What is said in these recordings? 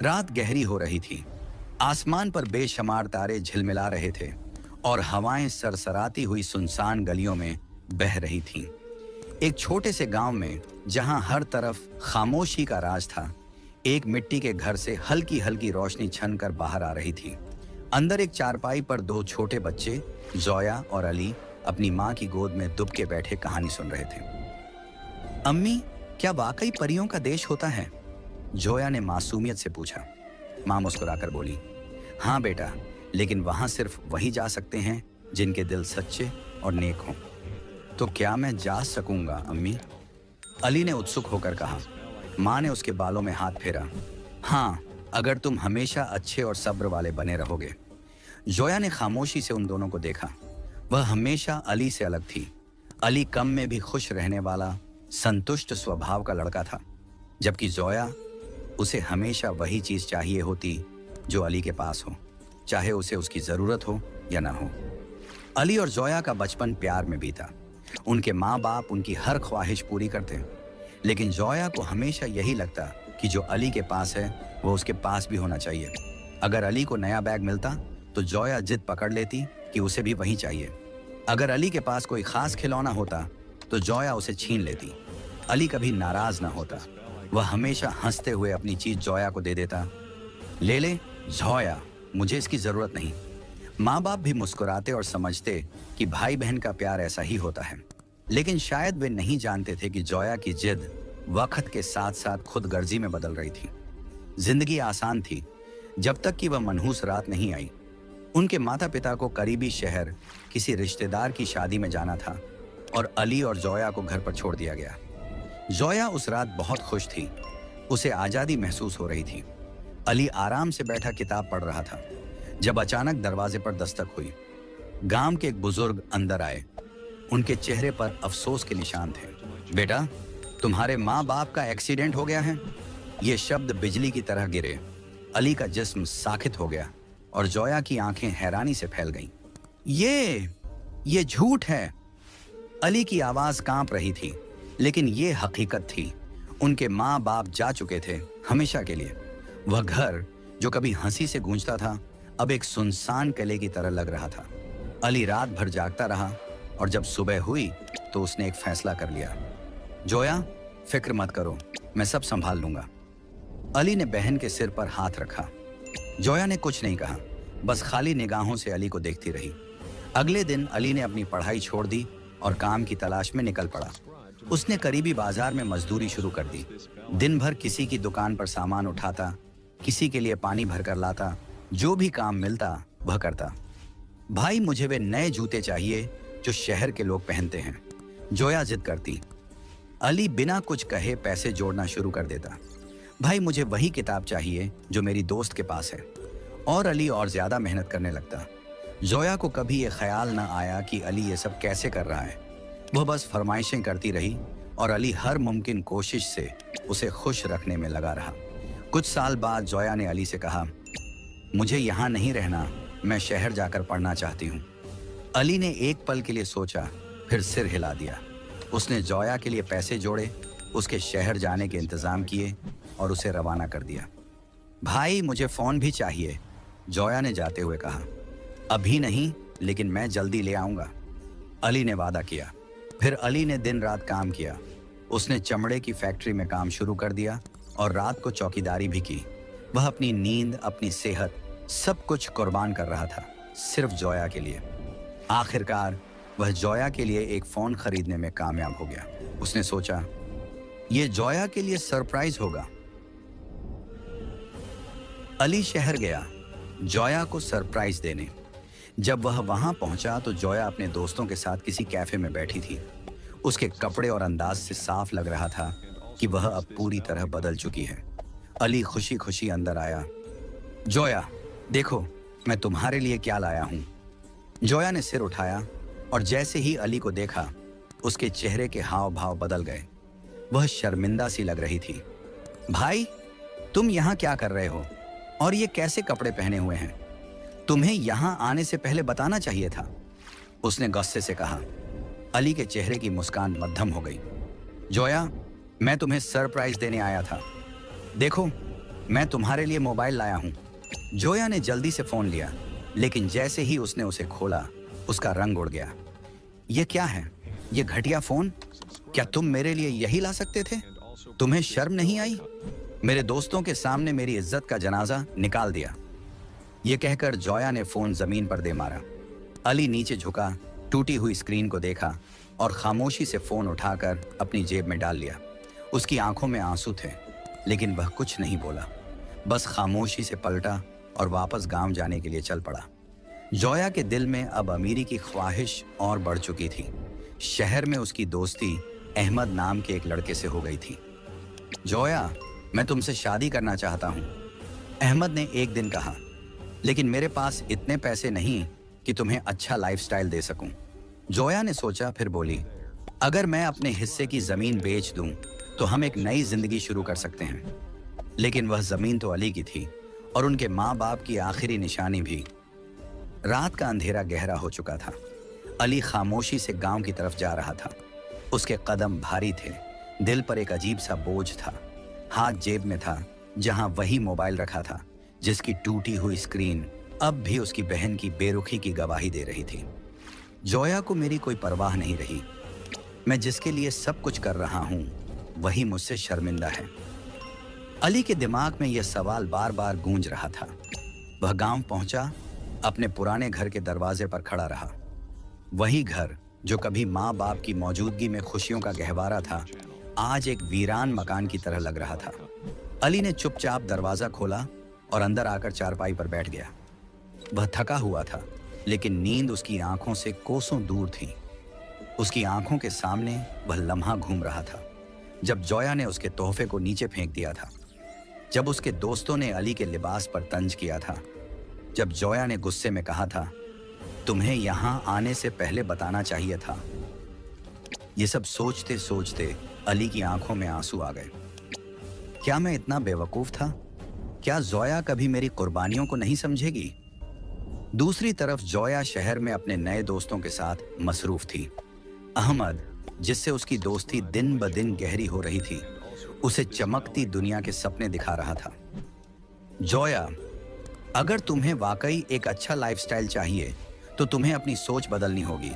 रात गहरी हो रही थी। आसमान पर बेशुमार तारे झिलमिला रहे थे और हवाएं सरसराती हुई सुनसान गलियों में बह रही थीं। एक छोटे से गांव में जहां हर तरफ खामोशी का राज था, एक मिट्टी के घर से हल्की हल्की रोशनी छनकर बाहर आ रही थी। अंदर एक चारपाई पर दो छोटे बच्चे जोया और अली अपनी माँ की गोद में दुबके बैठे कहानी सुन रहे थे। अम्मी, क्या वाकई परियों का देश होता है? जोया ने मासूमियत से पूछा। माँ मुस्कुराकर बोली, हाँ बेटा, लेकिन वहां सिर्फ वही जा सकते हैं जिनके दिल सच्चे और नेक हों। तो क्या मैं जा सकूंगा अम्मी? अली ने उत्सुक होकर कहा। माँ ने उसके बालों में हाथ फेरा। हाँ, अगर तुम हमेशा अच्छे और सब्र वाले बने रहोगे। जोया ने खामोशी से उन दोनों को देखा। वह हमेशा अली से अलग थी। अली कम में भी खुश रहने वाला, संतुष्ट स्वभाव का लड़का था, जबकि जोया, उसे हमेशा वही चीज चाहिए होती जो अली के पास हो, चाहे उसे उसकी जरूरत हो या ना हो। अली और जोया का बचपन प्यार में बीता। उनके माँ बाप उनकी हर ख्वाहिश पूरी करते, लेकिन जोया को हमेशा यही लगता कि जो अली के पास है वो उसके पास भी होना चाहिए। अगर अली को नया बैग मिलता तो जोया जिद पकड़ लेती कि उसे भी वही चाहिए। अगर अली के पास कोई खास खिलौना होता तो जोया उसे छीन लेती। अली कभी नाराज ना होता, वह हमेशा हंसते हुए अपनी चीज जोया को दे देता। ले ले जोया, मुझे इसकी जरूरत नहीं। माँ बाप भी मुस्कुराते और समझते कि भाई बहन का प्यार ऐसा ही होता है, लेकिन शायद वे नहीं जानते थे कि जोया की जिद वक्त के साथ साथ खुद गर्जी में बदल रही थी। जिंदगी आसान थी जब तक कि वह मनहूस रात नहीं आई। उनके माता पिता को करीबी शहर किसी रिश्तेदार की शादी में जाना था और अली और जोया को घर पर छोड़ दिया गया। जोया उस रात बहुत खुश थी, उसे आज़ादी महसूस हो रही थी। अली आराम से बैठा किताब पढ़ रहा था जब अचानक दरवाजे पर दस्तक हुई। गांव के एक बुजुर्ग अंदर आए। उनके चेहरे पर अफसोस के निशान थे। बेटा, तुम्हारे माँ बाप का एक्सीडेंट हो गया है। ये शब्द बिजली की तरह गिरे। अली का जिस्म साखित हो गया और जोया की आंखें हैरानी से फैल गईं। ये झूठ है। अली की आवाज कांप रही थी, लेकिन ये हकीकत थी। उनके माँ बाप जा चुके थे हमेशा के लिए। वह घर जो कभी हंसी से गूंजता था अब एक सुनसान किले की तरह लग रहा था। अली रात भर जागता रहा और जब सुबह हुई तो उसने एक फैसला कर लिया। जोया, फिक्र मत करो, मैं सब संभाल लूंगा। अली ने बहन के सिर पर हाथ रखा। जोया ने कुछ नहीं कहा, बस खाली निगाहों से अली को देखती रही। अगले दिन अली ने अपनी पढ़ाई छोड़ दी और काम की तलाश में निकल पड़ा। उसने करीबी बाजार में मजदूरी शुरू कर दी। दिन भर किसी की दुकान पर सामान उठाता, किसी के लिए पानी भरकर लाता। जो भी काम मिलता वह करता। भाई, मुझे वे नए जूते चाहिए जो शहर के लोग पहनते हैं, जोया जिद करती। अली बिना कुछ कहे पैसे जोड़ना शुरू कर देता। भाई, मुझे वही किताब चाहिए जो मेरी दोस्त के पास है। और अली और ज्यादा मेहनत करने लगता। जोया को कभी ये ख्याल न आया कि अली ये सब कैसे कर रहा है। वह बस फरमाइशें करती रही और अली हर मुमकिन कोशिश से उसे खुश रखने में लगा रहा। कुछ साल बाद जोया ने अली से कहा, मुझे यहाँ नहीं रहना, मैं शहर जाकर पढ़ना चाहती हूँ। अली ने एक पल के लिए सोचा, फिर सिर हिला दिया। उसने जोया के लिए पैसे जोड़े, उसके शहर जाने के इंतजाम किए और उसे रवाना कर दिया। भाई, मुझे फोन भी चाहिए, जोया ने जाते हुए कहा। अभी नहीं, लेकिन मैं जल्दी ले आऊंगा, अली ने वादा किया। फिर अली ने दिन रात काम किया। उसने चमड़े की फैक्ट्री में काम शुरू कर दिया और रात को चौकीदारी भी की। वह अपनी नींद, अपनी सेहत, सब कुछ कुर्बान कर रहा था, सिर्फ जोया के लिए। आखिरकार वह जोया के लिए एक फोन खरीदने में कामयाब हो गया। उसने सोचा, यह जोया के लिए सरप्राइज होगा। अली शहर गया जोया को सरप्राइज देने। जब वह वहां पहुंचा तो जोया अपने दोस्तों के साथ किसी कैफे में बैठी थी। उसके कपड़े और अंदाज से साफ लग रहा था कि वह अब पूरी तरह बदल चुकी है। अली खुशी खुशी अंदर आया। जोया, देखो मैं तुम्हारे लिए क्या लाया हूं। जोया ने सिर उठाया और जैसे ही अली को देखा, उसके चेहरे के हाव भाव बदल गए। वह शर्मिंदा सी लग रही थी। भाई, तुम यहाँ क्या कर रहे हो और ये कैसे कपड़े पहने हुए हैं? तुम्हें यहाँ आने से पहले बताना चाहिए था, उसने गुस्से से कहा। अली के चेहरे की मुस्कान मद्धम हो गई। जोया, मैं तुम्हें सरप्राइज देने आया था। देखो, मैं तुम्हारे लिए मोबाइल लाया हूँ। जोया ने जल्दी से फोन लिया, लेकिन जैसे ही उसने उसे खोला, उसका रंग उड़ गया। ये क्या है? ये घटिया फोन? क्या तुम मेरे लिए यही ला सकते थे? तुम्हें शर्म नहीं आई? मेरे दोस्तों के सामने मेरी इज्जत का जनाजा निकाल दिया। ये कहकर जोया ने फोन जमीन पर दे मारा। अली नीचे झुका, टूटी हुई स्क्रीन को देखा और खामोशी से फोन उठाकर अपनी जेब में डाल लिया। उसकी आंखों में आंसू थे, लेकिन वह कुछ नहीं बोला, बस खामोशी से पलटा और वापस गांव जाने के लिए चल पड़ा। जोया के दिल में अब अमीरी की ख्वाहिश और बढ़ चुकी थी। शहर में उसकी दोस्ती अहमद नाम के एक लड़के से हो गई थी। जोया, मैं तुमसे शादी करना चाहता हूँ, अहमद ने एक दिन कहा, लेकिन मेरे पास इतने पैसे नहीं कि तुम्हें अच्छा लाइफस्टाइल दे सकूं। जोया ने सोचा, फिर बोली, अगर मैं अपने हिस्से की जमीन बेच दूं तो हम एक नई जिंदगी शुरू कर सकते हैं। लेकिन वह जमीन तो अली की थी और उनके माँ बाप की आखिरी निशानी भी। रात का अंधेरा गहरा हो चुका था। अली खामोशी से गांव की तरफ जा रहा था। उसके कदम भारी थे, दिल पर एक अजीब सा बोझ था। हाथ जेब में था, जहां वही मोबाइल रखा था जिसकी टूटी हुई स्क्रीन अब भी उसकी बहन की बेरुखी की गवाही दे रही थी। जोया को मेरी कोई परवाह नहीं रही। मैं जिसके लिए सब कुछ कर रहा हूं वही मुझसे शर्मिंदा है। अली के दिमाग में यह सवाल बार बार गूंज रहा था। वह गांव पहुंचा, अपने पुराने घर के दरवाजे पर खड़ा रहा। वही घर जो कभी माँ बाप की मौजूदगी में खुशियों का गहवारा था, आज एक वीरान मकान की तरह लग रहा था। अली ने चुपचाप दरवाजा खोला और अंदर आकर चारपाई पर बैठ गया। वह थका हुआ था, लेकिन नींद उसकी आंखों से कोसों दूर थी। उसकी आंखों के सामने वह लम्हा घूम रहा था जब जोया ने उसके तोहफे को नीचे फेंक दिया था, जब उसके दोस्तों ने अली के लिबास पर तंज किया था, जब जोया ने गुस्से में कहा था, तुम्हें यहां आने से पहले बताना चाहिए था। ये सब सोचते सोचते अली की आंखों में आंसू आ गए। क्या मैं इतना बेवकूफ था? क्या जोया कभी मेरी कुर्बानियों को नहीं समझेगी? दूसरी तरफ जोया शहर में अपने नए दोस्तों के साथ मसरूफ थी। अहमद, जिससे उसकी दोस्ती दिन ब दिन गहरी हो रही थी, उसे चमकती दुनिया के सपने दिखा रहा था। जोया, अगर तुम्हें वाकई एक अच्छा लाइफस्टाइल चाहिए तो तुम्हें अपनी सोच बदलनी होगी।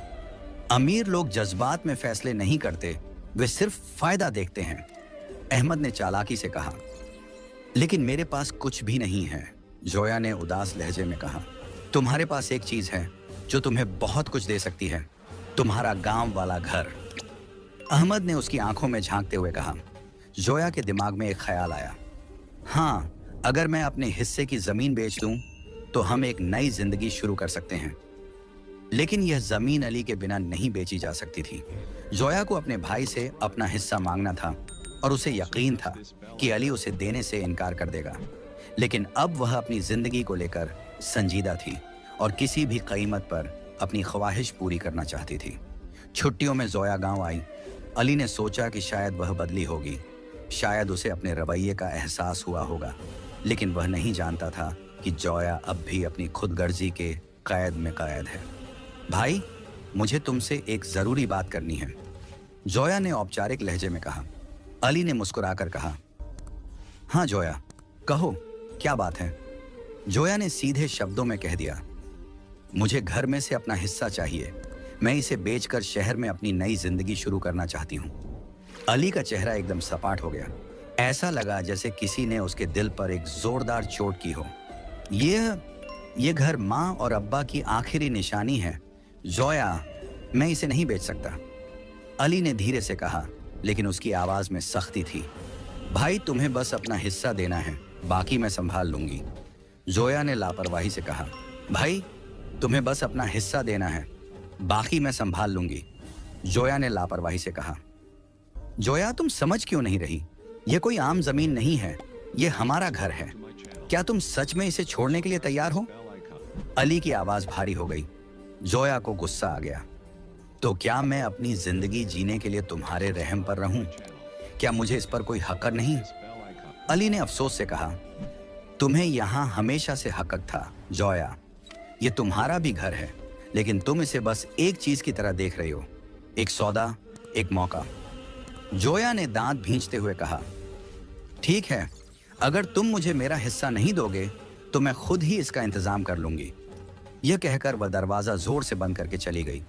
अमीर लोग जज्बात में फैसले नहीं करते, वे सिर्फ फायदा देखते हैं, अहमद ने चालाकी से कहा। लेकिन मेरे पास कुछ भी नहीं है, जोया ने उदास लहजे में कहा। तुम्हारे पास एक चीज है जो तुम्हें बहुत कुछ दे सकती है, तुम्हारा गांव वाला घर। अहमद ने उसकी आंखों में झांकते हुए कहा। जोया के दिमाग में एक ख्याल आया। हाँ, अगर मैं अपने हिस्से की जमीन बेच दूं तो हम एक नई जिंदगी शुरू कर सकते हैं। लेकिन यह जमीन अली के बिना नहीं बेची जा सकती थी। जोया को अपने भाई से अपना हिस्सा मांगना था और उसे यकीन था कि अली उसे देने से इनकार कर देगा। लेकिन अब वह अपनी जिंदगी को लेकर संजीदा थी और किसी भी कीमत पर अपनी ख्वाहिश पूरी करना चाहती थी। छुट्टियों में जोया गांव आई। अली ने सोचा कि शायद वह बदली होगी, शायद उसे अपने रवैये का एहसास हुआ होगा, लेकिन वह नहीं जानता था कि जोया अब भी अपनी खुदगर्जी के कैद में कैद है। भाई, मुझे तुमसे एक जरूरी बात करनी है, जोया ने औपचारिक लहजे में कहा। अली ने मुस्कुराकर कहा, हाँ जोया, कहो, क्या बात है? जोया ने सीधे शब्दों में कह दिया, मुझे घर में से अपना हिस्सा चाहिए। मैं इसे बेचकर शहर में अपनी नई जिंदगी शुरू करना चाहती हूँ। अली का चेहरा एकदम सपाट हो गया। ऐसा लगा जैसे किसी ने उसके दिल पर एक जोरदार चोट की हो। ये घर माँ और अब्बा की आखिरी निशानी है जोया, मैं इसे नहीं बेच सकता। अली ने धीरे से कहा, लेकिन उसकी आवाज में सख्ती थी। भाई, तुम्हें बस अपना हिस्सा देना है, बाकी मैं संभाल लूंगी। जोया ने लापरवाही से कहा। भाई, तुम्हें बस अपना हिस्सा देना है, बाकी मैं संभाल लूंगी। जोया ने लापरवाही से कहा। जोया, तुम समझ क्यों नहीं रही? यह कोई आम जमीन नहीं है, यह हमारा घर है। क्या तुम सच में इसे छोड़ने के लिए तैयार हो? अली की आवाज भारी हो गई। जोया को गुस्सा आ गया। तो क्या मैं अपनी जिंदगी जीने के लिए तुम्हारे रहम पर रहूं? क्या मुझे इस पर कोई हक नहीं? अली ने अफसोस से कहा, तुम्हें यहां हमेशा से हक था जोया। ये तुम्हारा भी घर है, लेकिन तुम इसे बस एक चीज की तरह देख रही हो, एक सौदा, एक मौका। जोया ने दांत भींचते हुए कहा, ठीक है, अगर तुम मुझे मेरा हिस्सा नहीं दोगे तो मैं खुद ही इसका इंतजाम कर लूंगी। यह कहकर वह दरवाजा जोर से बंद करके चली गई।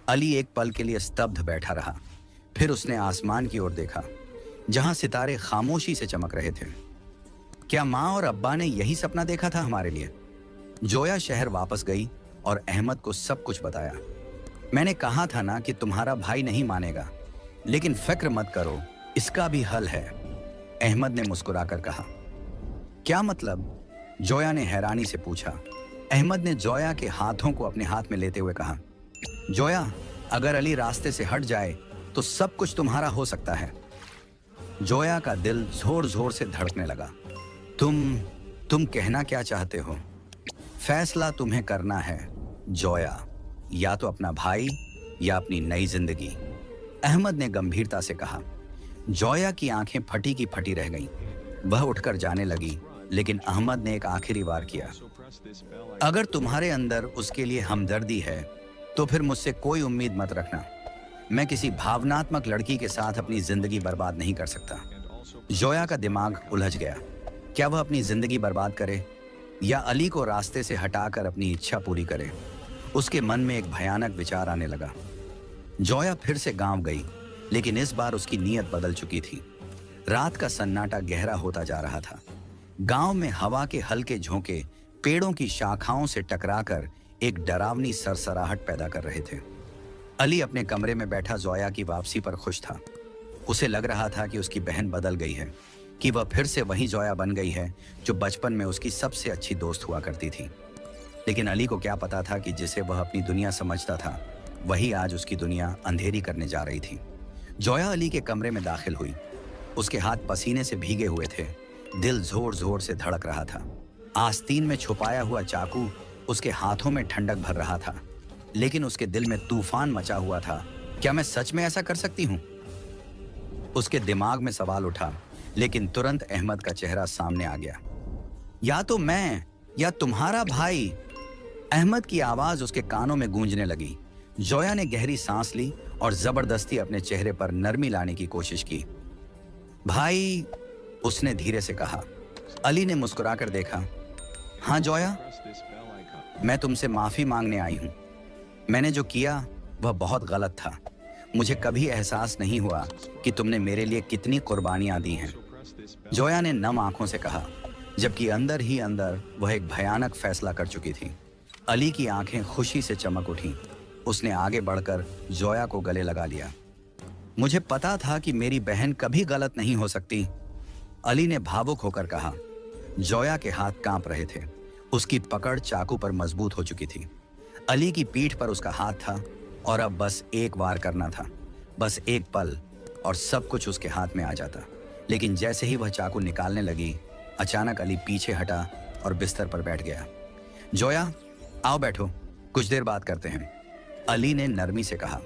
अली एक पल के लिए स्तब्ध बैठा रहा। फिर उसने आसमान की ओर देखा, जहां सितारे खामोशी से चमक रहे थे। क्या माँ और अब्बा ने यही सपना देखा था हमारे लिए? जोया शहर वापस गई और अहमद को सब कुछ बताया। मैंने कहा था ना कि तुम्हारा भाई नहीं मानेगा, लेकिन फिक्र मत करो, इसका भी हल है, अहमद ने मुस्कुराकर कहा। क्या मतलब? जोया ने हैरानी से पूछा। अहमद ने जोया के हाथों को अपने हाथ में लेते हुए कहा, जोया, अगर अली रास्ते से हट जाए तो सब कुछ तुम्हारा हो सकता है। जोया का दिल जोर जोर से धड़कने लगा। तुम कहना क्या चाहते हो? फैसला तुम्हें करना है जोया, या तो अपना भाई या अपनी नई जिंदगी, अहमद ने गंभीरता से कहा। जोया की आंखें फटी की फटी रह गईं। वह उठकर जाने लगी, लेकिन अहमद ने एक आखिरी बार किया, अगर तुम्हारे अंदर उसके लिए हमदर्दी है तो फिर मुझसे कोई उम्मीद मत रखना। मैं किसी भावनात्मक लड़की के साथ अपनी जिंदगी बर्बाद नहीं कर सकता। जोया का दिमाग उलझ गया। क्या वह अपनी जिंदगी बर्बाद करे या अली को रास्ते से हटाकर अपनी इच्छा पूरी करे? उसके मन में एक भयानक विचार आने लगा। जोया फिर से गांव गई, लेकिन इस बार उसकी नीयत बदल चुकी थी। रात का सन्नाटा गहरा होता जा रहा था। गांव में हवा के हल्के झोंके पेड़ों की शाखाओं से टकराकर एक डरावनी सरसराहट पैदा कर रहे थे। अली अपने कमरे में बैठा जोया की वापसी पर खुश था। उसे लग रहा था कि उसकी बहन बदल गई है, कि वह फिर से वही जोया बन गई है जो बचपन में उसकी सबसे अच्छी दोस्त हुआ करती थी। लेकिन अली को क्या पता था कि जिसे वह अपनी दुनिया समझता था, वही आज उसकी दुनिया अंधेरी करने जा रही थी। जोया अली के कमरे में दाखिल हुई। उसके हाथ पसीने से भीगे हुए थे। दिल जोर जोर से धड़क रहा था। आस्तीन में छुपाया हुआ चाकू उसके हाथों में ठंडक भर रहा था, लेकिन उसके दिल में तूफान मचा हुआ था। क्या मैं सच में ऐसा कर सकती हूँ? उसके दिमाग में सवाल उठा, लेकिन तुरंत अहमद का चेहरा सामने आ गया। या तो मैं या तुम्हारा भाई, अहमद की आवाज उसके कानों में गूंजने लगी। जोया ने गहरी सांस ली और जबरदस्ती अपने चेहरे पर नरमी लाने की कोशिश की। भाई, उसने धीरे से कहा। अली ने मुस्कुराकर देखा। हाँ जोया, मैं तुमसे माफी मांगने आई हूं। मैंने जो किया वह बहुत गलत था। मुझे कभी एहसास नहीं हुआ कि तुमने मेरे लिए कितनी कुर्बानियां दी हैं। जोया ने नम आंखों से कहा, जबकि अंदर ही अंदर वह एक भयानक फैसला कर चुकी थी। अली की आंखें खुशी से चमक उठीं। उसने आगे बढ़कर जोया को गले लगा लिया। मुझे पता था कि मेरी बहन कभी गलत नहीं हो सकती, अली ने भावुक होकर कहा। जोया के हाथ कांप रहे थे। उसकी पकड़ चाकू पर मजबूत हो चुकी थी। अली की पीठ पर उसका हाथ था और अब बस एक वार करना था, बस एक पल, और सब कुछ उसके हाथ में आ जाता। लेकिन जैसे ही वह चाकू निकालने लगी, अचानक अली पीछे हटा और बिस्तर पर बैठ गया। जोया, आओ बैठो, कुछ देर बात करते हैं, अली ने नरमी से कहा।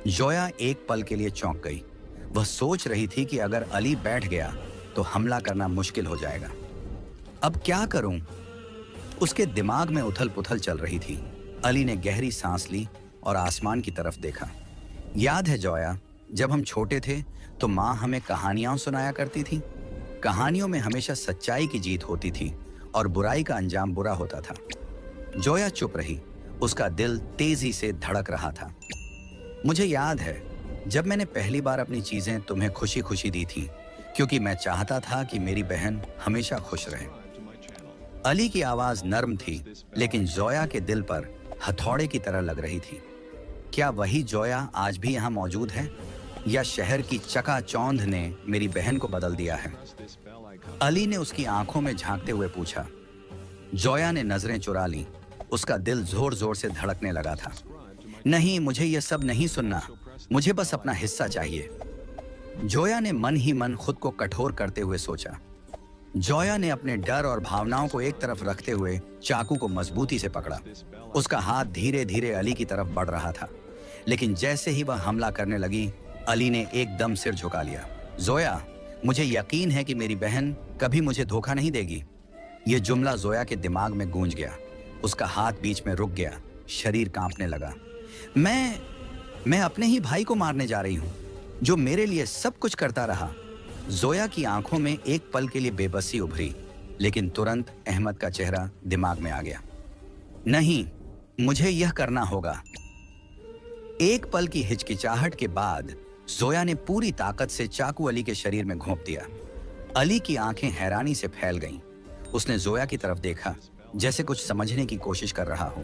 जोया एक पल के लिए चौंक गई। वह सोच रही थी कि अगर अली बैठ गया तो हमला करना मुश्किल हो जाएगा। अब क्या करूं? उसके दिमाग में उथल पुथल चल रही थी। अली ने गहरी सांस ली और आसमान की तरफ देखा। याद है जोया, जब हम छोटे थे तो माँ हमें कहानियां सुनाया करती थी। कहानियों में हमेशा सच्चाई की जीत होती थी और बुराई का अंजाम बुरा होता था। जोया चुप रही। उसका दिल तेजी से धड़क रहा था। मुझे याद है जब मैंने पहली बार अपनी चीजें तुम्हें खुशी खुशी दी थी, क्योंकि मैं चाहता था कि मेरी बहन हमेशा खुश रहे। अली की आवाज नर्म थी, लेकिन जोया के दिल पर हथौड़े की तरह लग रही थी। क्या वही जोया आज भी यहाँ मौजूद है, या शहर की चकाचौंध ने मेरी बहन को बदल दिया है? अली ने उसकी आंखों में झांकते हुए पूछा। जोया ने नजरें चुरा ली। उसका दिल जोर जोर से धड़कने लगा था। नहीं, मुझे यह सब नहीं सुनना, मुझे बस अपना हिस्सा चाहिए। जोया ने मन ही मन खुद को कठोर करते हुए सोचा। जोया ने अपने डर और भावनाओं को एक तरफ रखते हुए चाकू को मजबूती से पकड़ा। उसका हाथ धीरे धीरे अली की तरफ बढ़ रहा था, लेकिन जैसे ही वह हमला करने लगी, अली ने एकदम सिर झुका लिया। जोया, मुझे यकीन है कि मेरी बहन कभी मुझे धोखा नहीं देगी। यह जुमला जोया के दिमाग में गूंज गया। उसका हाथ बीच में रुक गया, शरीर कांपने लगा। मैं अपने ही भाई को मारने जा रही हूं, जो मेरे लिए सब कुछ करता रहा। जोया की आंखों में एक पल के लिए बेबसी उभरी, लेकिन तुरंत अहमद का चेहरा दिमाग में आ गया। नहीं, मुझे यह करना होगा। एक पल की हिचकिचाहट के बाद जोया ने पूरी ताकत से चाकू अली के शरीर में घोंप दिया। अली की आंखें हैरानी से फैल गईं। उसने जोया की तरफ देखा, जैसे कुछ समझने की कोशिश कर रहा हो।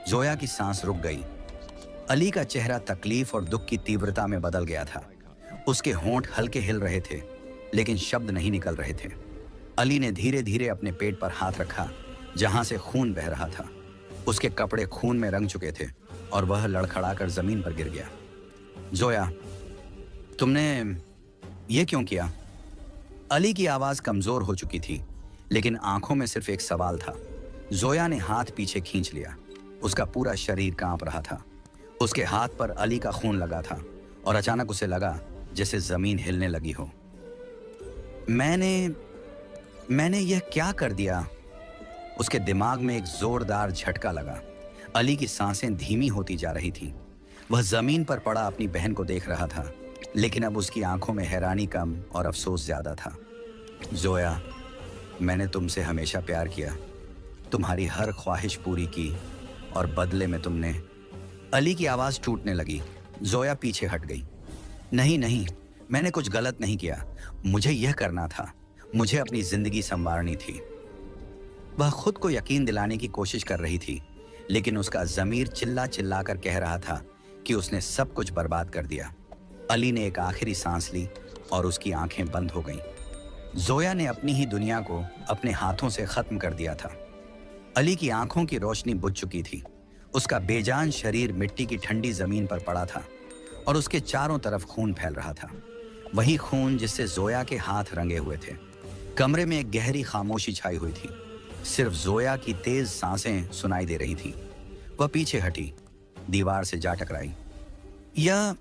जोया की सांस रुक गई। अली का चेहरा तकलीफ और दुख की तीव्रता में बदल गया था। उसके होंठ हल्के हिल रहे थे, लेकिन शब्द नहीं निकल रहे थे। अली ने धीरे धीरे अपने पेट पर हाथ रखा, जहां से खून बह रहा था। उसके कपड़े खून में रंग चुके थे और वह लड़खड़ाकर जमीन पर गिर गया। जोया, तुमने ये क्यों किया? अली की आवाज कमजोर हो चुकी थी, लेकिन आंखों में सिर्फ एक सवाल था। जोया ने हाथ पीछे खींच लिया। उसका पूरा शरीर कांप रहा था। उसके हाथ पर अली का खून लगा था और अचानक उसे लगा जैसे जमीन हिलने लगी हो। मैंने यह क्या कर दिया? उसके दिमाग में एक जोरदार झटका लगा। अली की सांसें धीमी होती जा रही थीं। वह जमीन पर पड़ा अपनी बहन को देख रहा था, लेकिन अब उसकी आंखों में हैरानी कम और अफसोस ज्यादा था। जोया, मैंने तुमसे हमेशा प्यार किया, तुम्हारी हर ख्वाहिश पूरी की, और बदले में तुमने। अली की आवाज टूटने लगी। जोया पीछे हट गई। नहीं, मैंने कुछ गलत नहीं किया। मुझे यह करना था। मुझे अपनी जिंदगी संवारनी थी। वह खुद को यकीन दिलाने की कोशिश कर रही थी, लेकिन उसका ज़मीर चिल्ला चिल्ला कर कह रहा था कि उसने सब कुछ बर्बाद कर दिया। अली ने एक आखिरी सांस ली और उसकी आंखें बंद हो गईं। जोया ने अपनी ही दुनिया को अपने हाथों से खत्म कर दिया था। अली की आंखों की रोशनी बुझ चुकी थी। उसका बेजान शरीर मिट्टी की ठंडी जमीन पर पड़ा था और उसके चारों तरफ खून फैल रहा था, वही खून जिससे जोया के हाथ रंगे हुए थे। कमरे में एक गहरी खामोशी छाई हुई थी। सिर्फ जोया की तेज सांसें सुनाई दे रही थी। वह पीछे हटी, दीवार से जा टकराई। यह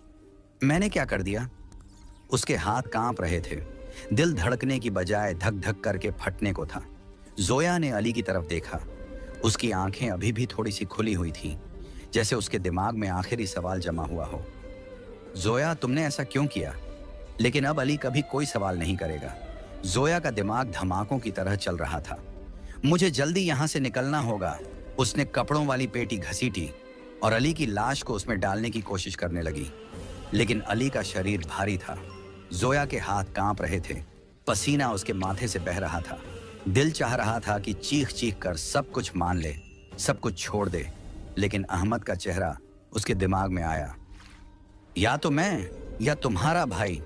मैंने क्या कर दिया? उसके हाथ कांप रहे थे। दिल धड़कने की बजाय धक धक करके फटने को था। जोया ने अली की तरफ देखा। उसकी आंखें अभी भी थोड़ी सी खुली हुई थीं, जैसे उसके दिमाग में आखिरी सवाल जमा हुआ हो। जोया, तुमने ऐसा क्यों किया? लेकिन अब अली कभी कोई सवाल नहीं करेगा। जोया का दिमाग धमाकों की तरह चल रहा था। मुझे जल्दी यहां से निकलना होगा। उसने कपड़ों वाली पेटी घसीटी और अली की लाश को उसमें डालने की कोशिश करने लगी, लेकिन अली का शरीर भारी था। जोया के हाथ कांप रहे थे। पसीना उसके माथे से बह रहा था। दिल चाह रहा था कि चीख चीख कर सब कुछ मान ले, सब कुछ छोड़ दे, लेकिन अहमद का चेहरा उसके दिमाग में आया। या तो मैं या तुम्हारा भाई।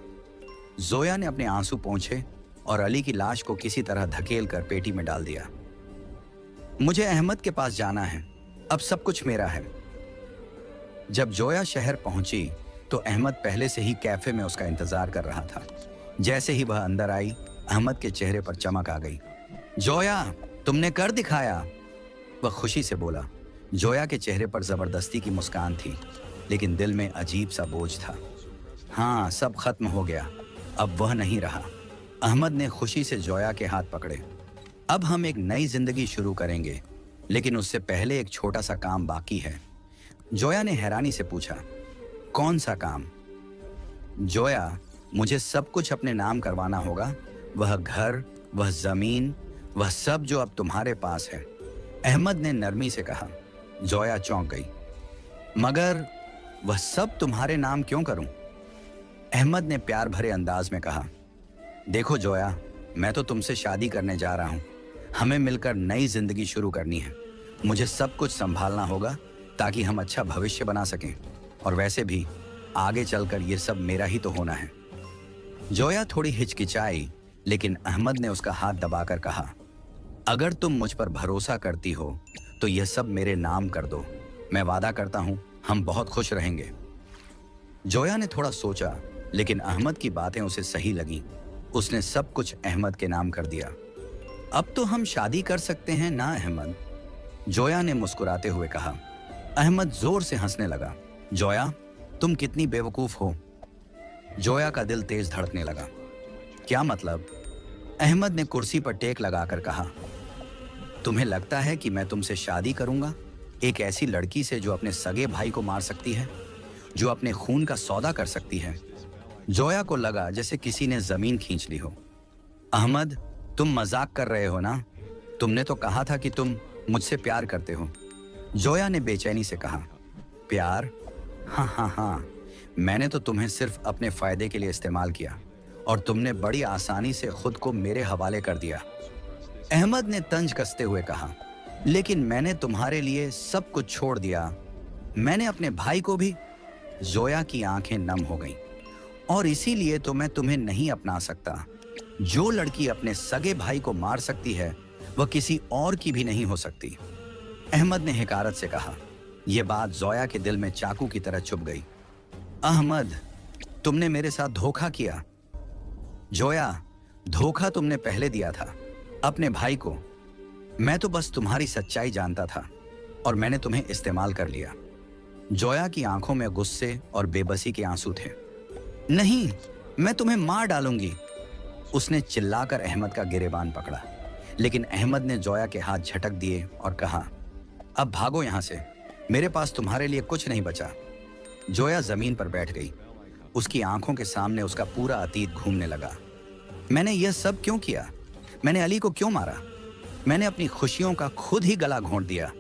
जोया ने अपने आंसू पोंछे और अली की लाश को किसी तरह धकेल कर पेटी में डाल दिया। मुझे अहमद के पास जाना है, अब सब कुछ मेरा है। जब जोया शहर पहुंची तो अहमद पहले से ही कैफे में उसका इंतजार कर रहा था। जैसे ही वह अंदर आई, अहमद के चेहरे पर चमक आ गई। जोया, तुमने कर दिखाया, वह खुशी से बोला। जोया के चेहरे पर जबरदस्ती की मुस्कान थी, लेकिन दिल में अजीब सा बोझ था। हाँ, सब खत्म हो गया, अब वह नहीं रहा। अहमद ने खुशी से जोया के हाथ पकड़े। अब हम एक नई जिंदगी शुरू करेंगे, लेकिन उससे पहले एक छोटा सा काम बाकी है। जोया ने हैरानी से पूछा, कौन सा काम? जोया, मुझे सब कुछ अपने नाम करवाना होगा। वह घर, वह जमीन, वह सब जो अब तुम्हारे पास है, अहमद ने नरमी से कहा। जोया चौंक गई। मगर वह सब तुम्हारे नाम क्यों करूं? अहमद ने प्यार भरे अंदाज में कहा। देखो जोया, मैं तो तुमसे शादी करने जा रहा हूं। हमें मिलकर नई जिंदगी शुरू करनी है। मुझे सब कुछ संभालना होगा ताकि हम अच्छा भविष्य बना सकें, और वैसे भी आगे चलकर यह सब मेरा ही तो होना है। जोया थोड़ी हिचकिचाई, लेकिन अहमद ने उसका हाथ दबाकर कहा, अगर तुम मुझ पर भरोसा करती हो तो यह सब मेरे नाम कर दो। मैं वादा करता हूं हम बहुत खुश रहेंगे। जोया ने थोड़ा सोचा, लेकिन अहमद की बातें उसे सही लगी। उसने सब कुछ अहमद के नाम कर दिया। अब तो हम शादी कर सकते हैं ना अहमद? जोया ने मुस्कुराते हुए कहा। अहमद जोर से हंसने लगा। जोया, तुम कितनी बेवकूफ हो। जोया का दिल तेज धड़कने लगा। क्या मतलब? अहमद ने कुर्सी पर टेक लगाकर कहा। तुम्हें लगता है कि मैं तुमसे शादी करूंगा, एक ऐसी लड़की से जो अपने सगे भाई को मार सकती है? जो अपने खून का सौदा कर सकती है। जोया को लगा जैसे किसी ने जमीन खींच ली हो। अहमद, तुम मजाक कर रहे हो ना? तुमने तो कहा था कि तुम मुझसे प्यार करते हो। जोया ने बेचैनी से कहा। प्यार? हाँ हाँ हाँ, मैंने तो तुम्हें सिर्फ अपने फायदे के लिए इस्तेमाल किया और तुमने बड़ी आसानी से खुद को मेरे हवाले कर दिया। अहमद ने तंज कसते हुए कहा, लेकिन मैंने तुम्हारे लिए सब कुछ छोड़ दिया। मैंने अपने भाई को भी। जोया की आंखें नम हो गईं। और इसीलिए तो मैं तुम्हें नहीं अपना सकता। जो लड़की अपने सगे भाई को मार सकती है वह किसी और की भी नहीं हो सकती। अहमद ने हिकारत से कहा। यह बात जोया के दिल में चाकू की तरह चुभ गई। अहमद, तुमने मेरे साथ धोखा किया। जोया, धोखा तुमने पहले दिया था, अपने भाई को। मैं तो बस तुम्हारी सच्चाई जानता था और मैंने तुम्हें इस्तेमाल कर लिया। जोया की आंखों में गुस्से और बेबसी के आंसू थे। नहीं, मैं तुम्हें मार डालूंगी। उसने चिल्लाकर अहमद का गिरेबान पकड़ा, लेकिन अहमद ने जोया के हाथ झटक दिए और कहा, अब भागो यहां से, मेरे पास तुम्हारे लिए कुछ नहीं बचा। जोया जमीन पर बैठ गई। उसकी आंखों के सामने उसका पूरा अतीत घूमने लगा। मैंने यह सब क्यों किया? मैंने अली को क्यों मारा? मैंने अपनी खुशियों का खुद ही गला घोंट दिया।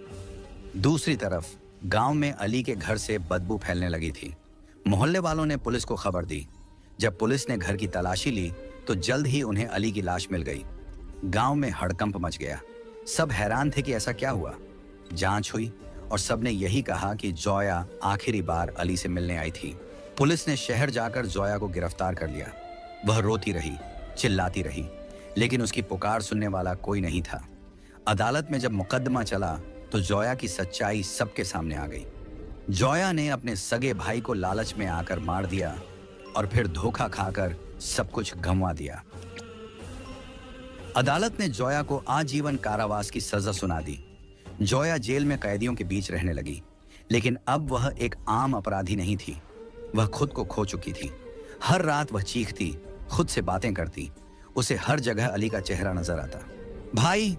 दूसरी तरफ गांव में अली के घर से बदबू फैलने लगी थी। मोहल्ले वालों ने पुलिस को खबर दी। जब पुलिस ने घर की तलाशी ली तो जल्द ही उन्हें अली की लाश मिल गई। गांव में हड़कंप मच गया। सब हैरान थे कि ऐसा क्या हुआ। जांच हुई और सबने यही कहा कि जोया आखिरी बार अली से मिलने आई थी। पुलिस ने शहर जाकर जोया को गिरफ्तार कर लिया। वह रोती रही, चिल्लाती रही, लेकिन उसकी पुकार सुनने वाला कोई नहीं था। अदालत में जब मुकदमा चला तो जोया की सच्चाई सबके सामने आ गई। जोया ने अपने सगे भाई को लालच में आकर मार दिया और फिर धोखा खाकर सब कुछ गंवा दिया। अदालत ने जोया को आजीवन कारावास की सजा सुना दी। जोया जेल में कैदियों के बीच रहने लगी, लेकिन अब वह एक आम अपराधी नहीं थी। वह खुद को खो चुकी थी। हर रात वह चीखती, खुद से बातें करती। उसे हर जगह अली का चेहरा नजर आता। भाई,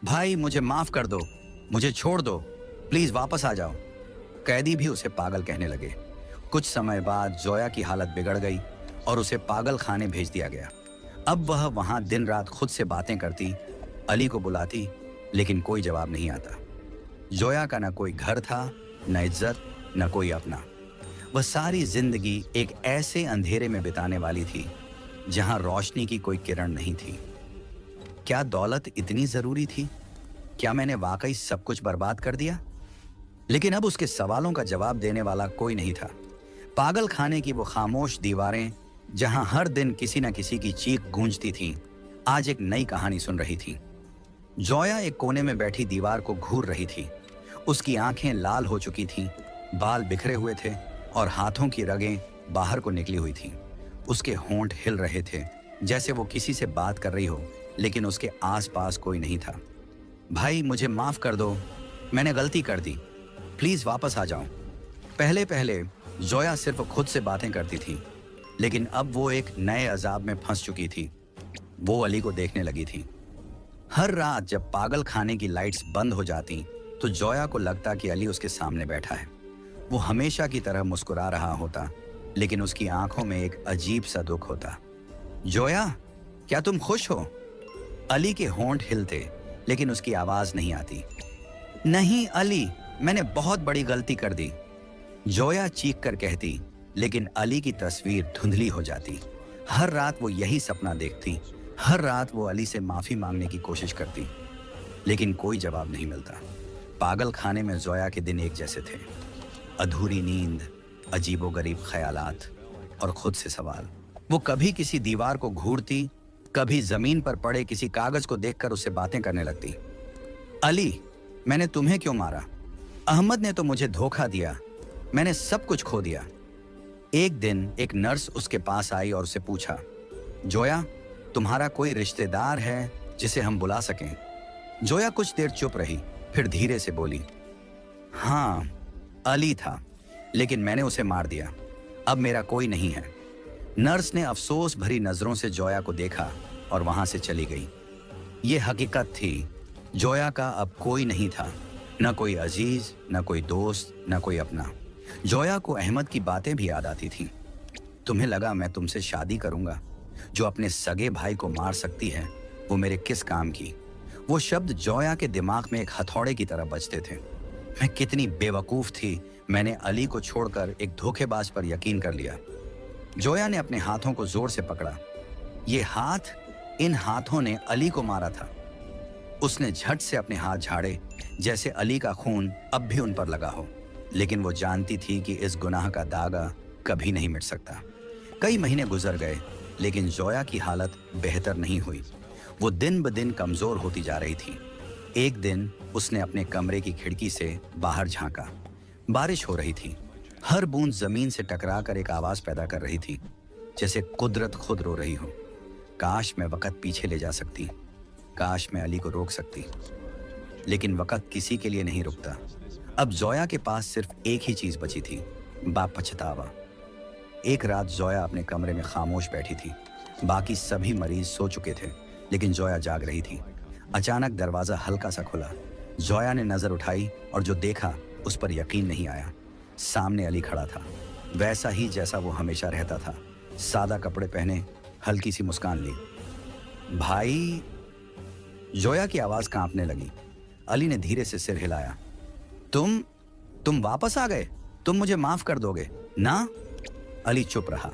भाई, मुझे माफ कर दो, मुझे छोड़ दो, प्लीज वापस आ जाओ। कैदी भी उसे पागल कहने लगे। कुछ समय बाद जोया की हालत बिगड़ गई और उसे पागल खाने भेज दिया गया। अब वह वहां दिन रात खुद से बातें करती, अली को बुलाती, लेकिन कोई जवाब नहीं आता। जोया का न कोई घर था, न इज्जत, न कोई अपना। वह सारी जिंदगी एक ऐसे अंधेरे में बिताने वाली थी जहां रोशनी की कोई किरण नहीं थी। क्या दौलत इतनी जरूरी थी? क्या मैंने वाकई सब कुछ बर्बाद कर दिया? लेकिन अब उसके सवालों का जवाब देने वाला कोई नहीं था। पागल खाने की वो खामोश दीवारें जहां हर दिन किसी न किसी की चीख गूंजती थीं, आज एक नई कहानी सुन रही थी। जोया एक कोने में बैठी दीवार को घूर रही थी। उसकी आंखें लाल हो चुकी थीं, बाल बिखरे हुए थे और हाथों की रगें बाहर को निकली हुई थीं। उसके होंठ हिल रहे थे, जैसे वो किसी से बात कर रही हो, लेकिन उसके आसपास कोई नहीं था। भाई, मुझे माफ कर दो, मैंने गलती कर दी, प्लीज वापस आ जाओ। पहले पहले जोया सिर्फ खुद से बातें करती थी, लेकिन अब वो एक नए अजाब में फंस चुकी थी। वो अली को देखने लगी थी। हर रात जब पागल खाने की लाइट्स बंद हो जाती तो जोया को लगता कि अली उसके सामने बैठा है। वो हमेशा की तरह मुस्कुरा रहा होता, लेकिन उसकी आंखों में एक अजीब सा दुख होता। जोया, क्या तुम खुश हो? अली के होंठ हिलते, लेकिन उसकी आवाज नहीं आती। नहीं अली, मैंने बहुत बड़ी गलती कर दी, जोया चीख कर कहती, लेकिन अली की तस्वीर धुंधली हो जाती। हर रात वो यही सपना देखती। हर रात वो अली से माफी मांगने की कोशिश करती, लेकिन कोई जवाब नहीं मिलता। पागल खाने में जोया के दिन एक जैसे थे। अधूरी नींद, अजीबोगरीब ख्यालात और खुद से सवाल। वो कभी किसी दीवार को घूरती, कभी जमीन पर पड़े किसी कागज को देखकर उससे बातें करने लगती। अली, मैंने तुम्हें क्यों मारा? अहमद ने तो मुझे धोखा दिया, मैंने सब कुछ खो दिया। एक दिन एक नर्स उसके पास आई और उसे पूछा, जोया, तुम्हारा कोई रिश्तेदार है जिसे हम बुला सकें? जोया कुछ देर चुप रही, फिर धीरे से बोली, हाँ, अली था, लेकिन मैंने उसे मार दिया। अब मेरा कोई नहीं है। नर्स ने अफसोस भरी नजरों से जोया को देखा और वहां से चली गई। ये हकीकत थी, जोया का अब कोई नहीं था, न कोई अजीज, न कोई दोस्त, न कोई अपना। जोया को अहमद की बातें भी याद आती थीं। तुम्हें लगा मैं तुमसे शादी करूंगा, जो अपने सगे भाई को मार सकती है, वो मेरे किस काम की। वो शब्द जोया के दिमाग में एक हथौड़े की तरह बजते थे। मैं कितनी बेवकूफ थी, मैंने अली को छोड़कर एक धोखेबाज पर यकीन कर लिया। जोया ने अपने हाथों को जोर से पकड़ा। ये हाथ, इन हाथों ने अली को मारा था। उसने झट से अपने हाथ झाड़े, जैसे अली का खून अब भी उन पर लगा हो। लेकिन वो जानती थी कि इस गुनाह का दागा कभी नहीं मिट सकता। कई महीने गुजर गए, लेकिन जोया की हालत बेहतर नहीं हुई। वो दिन ब दिन कमजोर होती जा रही थी। एक दिन उसने अपने कमरे की खिड़की से बाहर झांका। बारिश हो रही थी। हर बूंद जमीन से टकराकर एक आवाज पैदा कर रही थी, जैसे कुदरत खुद रो रही हो। काश मैं वक्त पीछे ले जा सकती, काश मैं अली को रोक सकती। लेकिन वक्त किसी के लिए नहीं रुकता। अब जोया के पास सिर्फ एक ही चीज बची थी, पछतावा। एक रात जोया अपने कमरे में खामोश बैठी थी। बाकी सभी मरीज सो चुके थे, लेकिन जोया जाग रही थी। अचानक दरवाजा हल्का सा खुला। जोया ने नजर उठाई और जो देखा उस पर यकीन नहीं आया। सामने अली खड़ा था, वैसा ही जैसा वो हमेशा रहता था। सादा कपड़े पहने, हल्की सी मुस्कान ली। भाई, जोया की आवाज कांपने लगी। अली ने धीरे से सिर हिलाया। तुम वापस आ गए? तुम मुझे माफ कर दोगे ना? अली चुप रहा।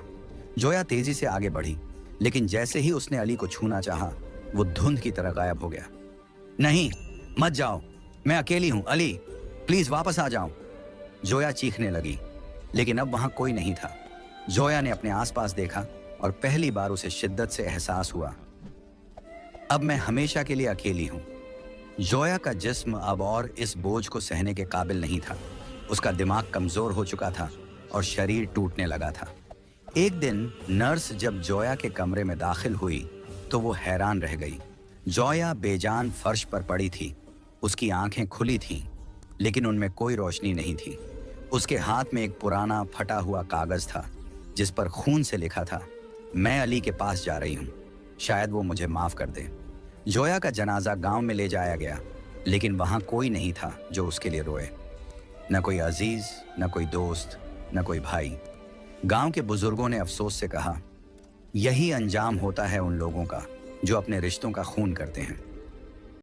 जोया तेजी से आगे बढ़ी, लेकिन जैसे ही उसने अली को छूना चाहा, वो धुंध की तरह गायब हो गया। नहीं, मत जाओ, मैं अकेली हूं। अली, प्लीज वापस आ जाओ। जोया चीखने लगी, लेकिन अब वहां कोई नहीं था। जोया ने अपने आसपास देखा और पहली बार उसे शिद्दत से एहसास हुआ, अब मैं हमेशा के लिए अकेली हूं। जोया का जिस्म अब और इस बोझ को सहने के काबिल नहीं था। उसका दिमाग कमजोर हो चुका था और शरीर टूटने लगा था। एक दिन नर्स जब जोया के कमरे में दाखिल हुई तो वो हैरान रह गई। जोया बेजान फर्श पर पड़ी थी। उसकी आंखें खुली थीं, लेकिन उनमें कोई रोशनी नहीं थी। उसके हाथ में एक पुराना फटा हुआ कागज था, जिस पर खून से लिखा था, मैं अली के पास जा रही हूँ, शायद वो मुझे माफ कर दे। जोया का जनाजा गांव में ले जाया गया, लेकिन वहां कोई नहीं था जो उसके लिए रोए। न कोई अजीज, न कोई दोस्त, न कोई भाई। गांव के बुजुर्गों ने अफसोस से कहा, यही अंजाम होता है उन लोगों का जो अपने रिश्तों का खून करते हैं।